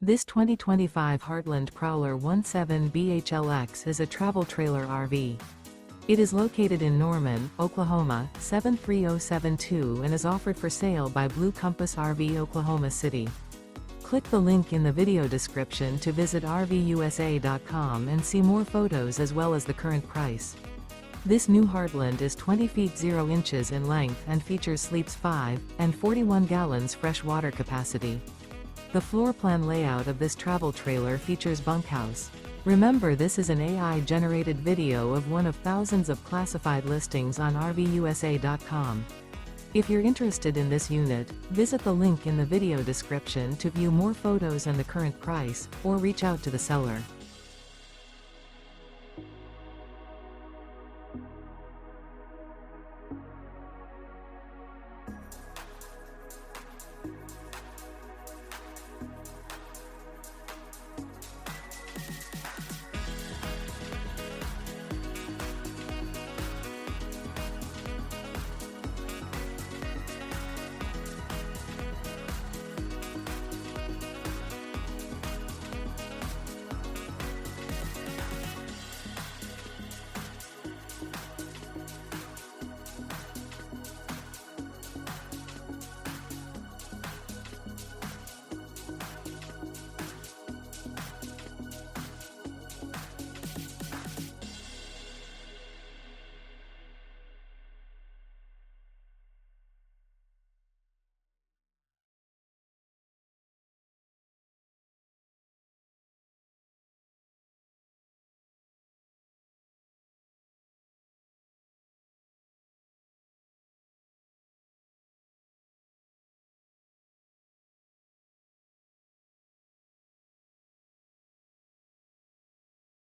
This 2025 Heartland Prowler 17BHLX is a travel trailer RV. It is located in Norman, Oklahoma, 73072 and is offered for sale by Blue Compass RV Oklahoma City. Click the link in the video description to visit RVUSA.com and see more photos as well as the current price. This new Heartland is 20 feet 0 inches in length and features sleeps 5 and 41 gallons fresh water capacity. The floor plan layout of this travel trailer features bunkhouse. Remember, this is an AI-generated video of one of thousands of classified listings on RVUSA.com. If you're interested in this unit, visit the link in the video description to view more photos and the current price, or reach out to the seller.